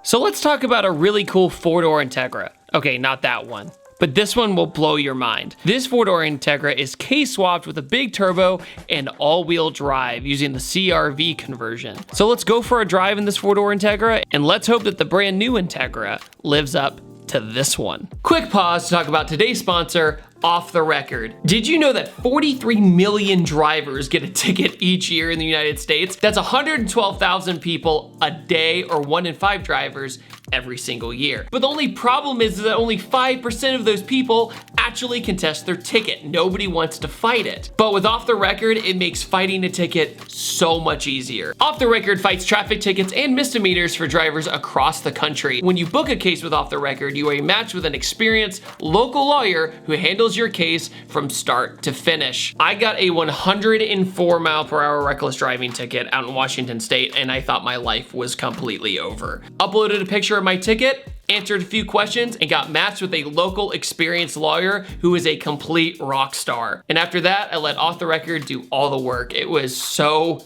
So let's talk about a really cool four-door Integra. Okay, not that one, but this one will blow your mind. This four-door Integra is case-swapped with a big turbo and all-wheel drive using the CR-V conversion. So let's go for a drive in this four-door Integra, and let's hope that the brand new Integra lives up to this one. Quick pause to talk about today's sponsor, Off the Record. Did you know that 43 million drivers get a ticket each year in the United States? That's 112,000 people a day, or 1 in 5 drivers every single year. But the only problem is that only 5% of those people actually contest their ticket. Nobody wants to fight it. But with Off the Record, it makes fighting a ticket so much easier. Off the Record fights traffic tickets and misdemeanors for drivers across the country. When you book a case with Off the Record, you are matched with an experienced local lawyer who handles your case from start to finish. I got a 104 mile per hour reckless driving ticket out in Washington State, and I thought my life was completely over. Uploaded a picture of my ticket, answered a few questions, and got matched with a local experienced lawyer who is a complete rock star. And after that, I let Off the Record do all the work. It was so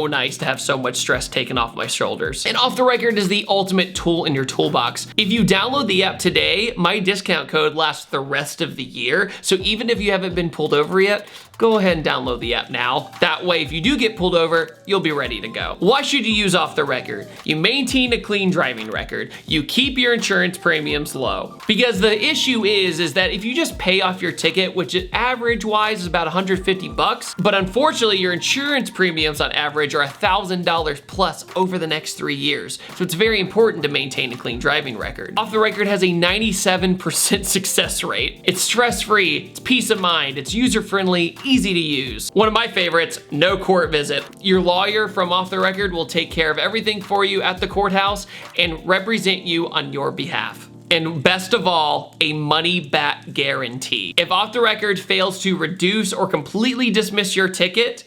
nice to have so much stress taken off my shoulders. And Off the Record is the ultimate tool in your toolbox. If you download the app today, my discount code lasts the rest of the year. So even if you haven't been pulled over yet, go ahead and download the app now. That way, if you do get pulled over, you'll be ready to go. Why should you use Off the Record? You maintain a clean driving record. You keep your insurance premiums low. Because the issue is that if you just pay off your ticket, which average-wise is about 150 bucks, but unfortunately your insurance premiums on average are $1,000 plus over the next 3 years. So it's very important to maintain a clean driving record. Off the Record has a 97% success rate. It's stress-free, it's peace of mind, it's user-friendly, easy to use. One of my favorites, no court visit. Your lawyer from Off the Record will take care of everything for you at the courthouse and represent you on your behalf. And best of all, a money-back guarantee. If Off the Record fails to reduce or completely dismiss your ticket,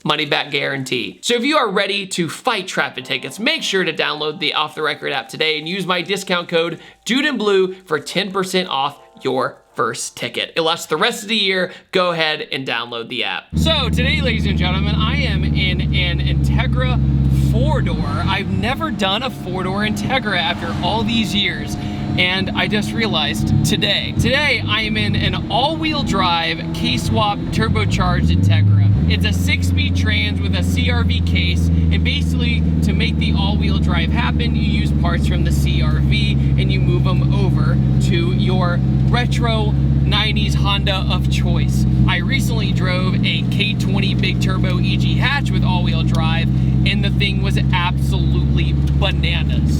money-back guarantee. So if you are ready to fight traffic tickets, make sure to download the Off the Record app today and use my discount code DudeinBlue for 10% off your first ticket. It lasts the rest of the year. Go ahead and download the app. So today, ladies and gentlemen, I am in an Integra four-door. I've never done a four-door Integra after all these years. And I just realized today I am in an all-wheel drive case-swap turbocharged Integra. It's a 6-speed trans with a CR-V case, and basically to make the all-wheel drive happen, you use parts from the CR-V and you move them over to your retro 90s Honda of choice. I recently drove a K20 big turbo EG hatch with all-wheel drive, and the thing was absolutely bananas.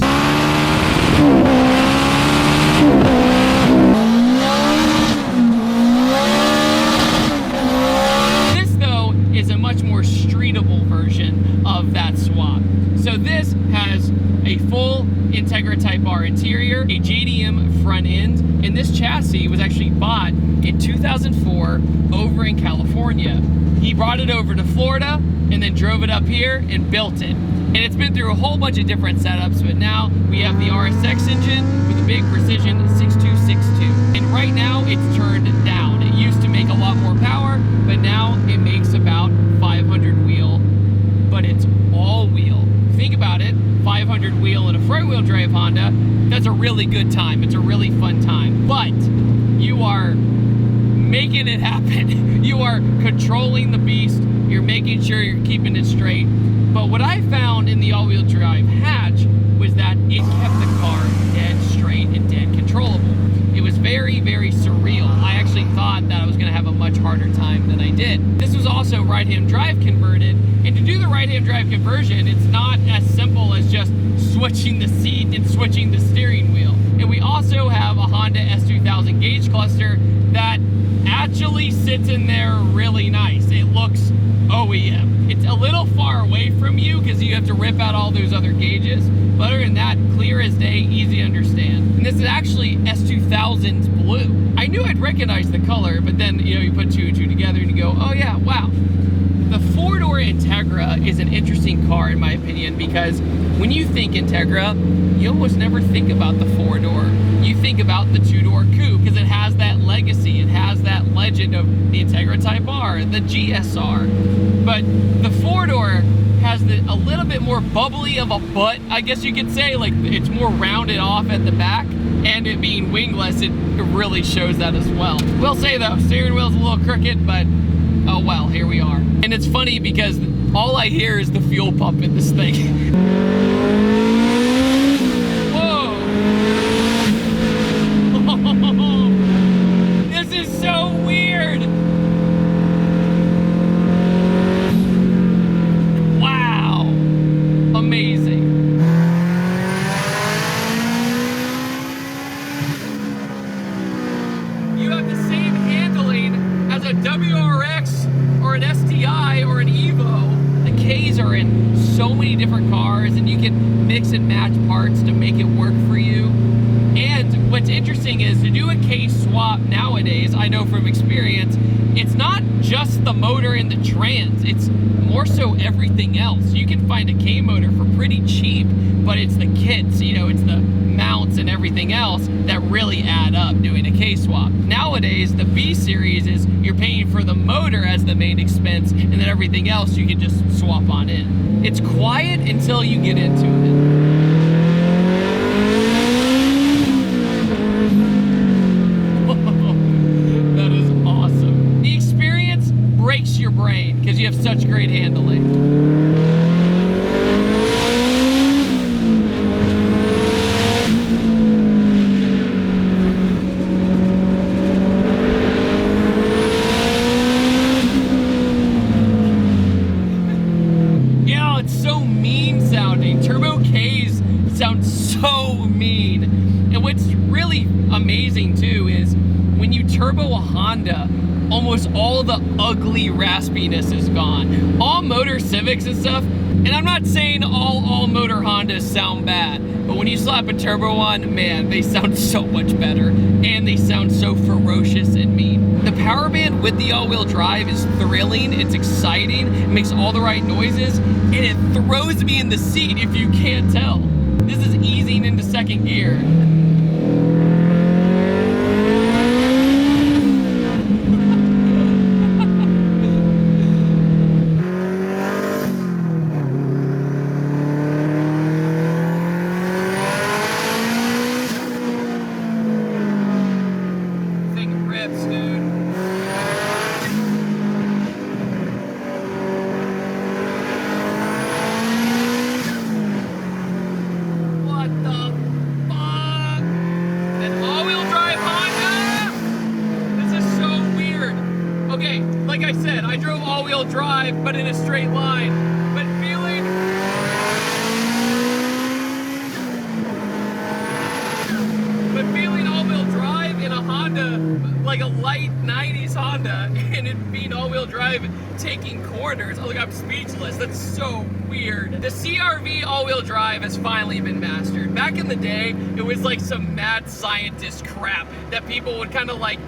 This, though, is a much more streetable version of that swap. So this has a full Integra Type R interior, a JDM front end, and this chassis was actually bought in 2004 over in California. He brought it over to Florida and then drove it up here and built it. And it's been through a whole bunch of different setups, but now we have the RSX engine with a big precision 6262. And right now it's turned down. It used to make a lot more power, but now it makes about 500 wheel, but it's all wheel. Think about it, 500 wheel in a front wheel drive Honda, that's a really good time. It's a really fun time, but you are making it happen. You are controlling the beast. You're making sure you're keeping it straight. But what I found in the all-wheel drive hatch was that it kept the car dead straight and dead controllable. It was very surreal. I actually thought that I was gonna have a much harder time than I did. This was also right-hand drive converted, and to do the right-hand drive conversion, it's not as simple as just switching the seat and switching the steering wheel. And we also have a Honda S2000 gauge cluster that actually sits in there really nice. It looks OEM. It's a little far away from you because you have to rip out all those other gauges, but other than that, clear as day, easy to understand. And this is actually S2000's blue. I knew I'd recognize the color, but then you put two and two together and you go, oh yeah, wow. The four-door Integra is an interesting car in my opinion, because when you think Integra, you almost never think about the four-door. You think about the two-door coupe because it has that legacy. It has that legend of the Integra Type R, the GSR. But the four-door has a little bit more bubbly of a butt, I guess you could say. Like, it's more rounded off at the back, and it being wingless, it really shows that as well. Will say though, steering wheel's a little crooked, but oh well, here we are. And it's funny because all I hear is the fuel pump in this thing. Whoa! This is so weird! Wow! Amazing. You have the same handling as a WRX or an STI or an Evo. The Ks are in so many different cars, and you can mix and match parts to make it work for you. And what's interesting is to do a K swap nowadays, I know from experience, it's not just the motor and the trans, it's more so everything else. You can find a K motor for pretty cheap, but it's the kits, you know, it's the mounts and everything else that really add up doing a K swap. Nowadays, the B series is you're paying for the motor as the main expense, and then everything else you can just swap on in. It's quiet until you get into it. That is awesome. The experience breaks your brain because you have such great handling. Amazing too is when you turbo a Honda, almost all the ugly raspiness is gone. All motor Civics and stuff, and I'm not saying all motor Hondas sound bad, but when you slap a turbo on, man, they sound so much better, and they sound so ferocious and mean. The power band with the all-wheel drive is thrilling, it's exciting, it makes all the right noises, and it throws me in the seat if you can't tell. This is easing into second gear. Drive, but in a straight line. But feeling all-wheel drive in a Honda, like a light 90s Honda, and it being all-wheel drive taking corners. Oh, look, I'm speechless. That's so weird. The CR-V all-wheel drive has finally been mastered. Back in the day, it was like some mad scientist crap that people would kind of like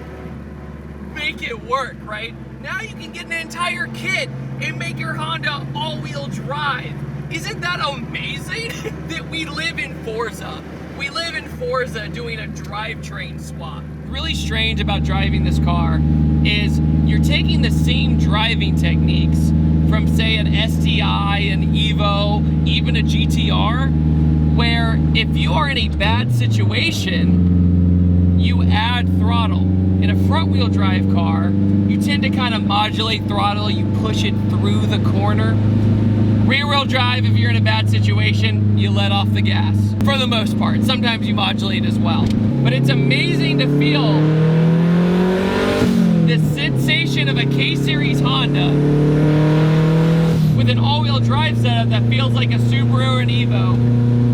make it work, right? Now you can get an entire kit and make your Honda all-wheel drive. Isn't that amazing? That we live in Forza. We live in Forza doing a drivetrain swap. Really strange about driving this car is you're taking the same driving techniques from, say, an STI, an Evo, even a GTR, where if you are in a bad situation, you add throttle. In a front-wheel drive car, you tend to kind of modulate throttle, you push it through the corner. Rear-wheel drive, if you're in a bad situation, you let off the gas. For the most part. Sometimes you modulate as well. But it's amazing to feel the sensation of a K-Series Honda with an all-wheel drive setup that feels like a Subaru or an Evo,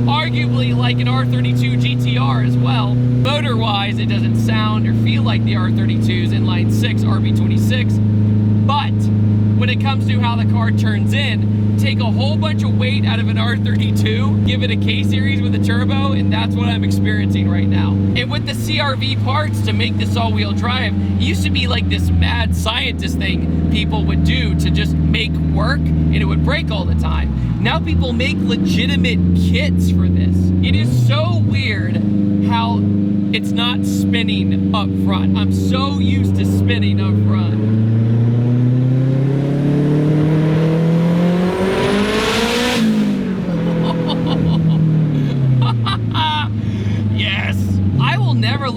arguably like an R32 GTR as well. Motor-wise, it doesn't sound or feel like the R32's inline 6 RB26, but when it comes to how the car turns in, take a whole bunch of weight out of an R32, give it a K-Series with a turbo, and that's what I'm experiencing right now. And with the CR-V parts to make this all-wheel drive, it used to be like this mad scientist thing people would do to just make work, and it would break all the time. Now people make legitimate kits for this. It is so weird how it's not spinning up front. I'm so used to spinning up front.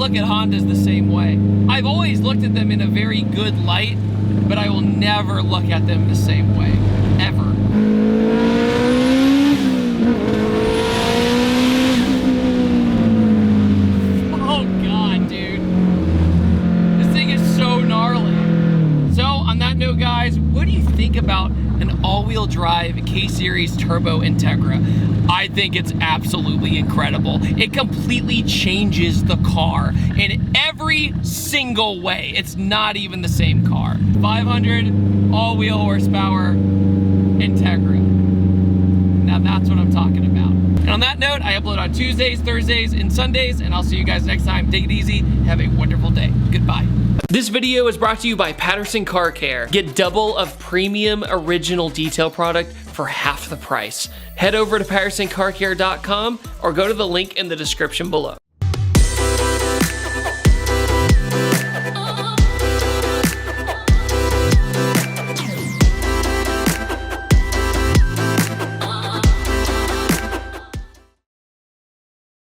look at Hondas the same way. I've always looked at them in a very good light, but I will never look at them the same way, ever. Oh God, dude. This thing is so gnarly. So on that note, guys, what do you think about an all-wheel drive K-Series Turbo Integra? I think it's absolutely incredible. It completely changes the car in every single way. It's not even the same car. 500 all-wheel horsepower Integra. Now that's what I'm talking about. And on that note, I upload on Tuesdays, Thursdays, and Sundays, and I'll see you guys next time. Take it easy. Have a wonderful day. Goodbye. This video is brought to you by Patterson Car Care. Get double of premium original detail product for half the price. Head over to PattersonCarCare.com or go to the link in the description below.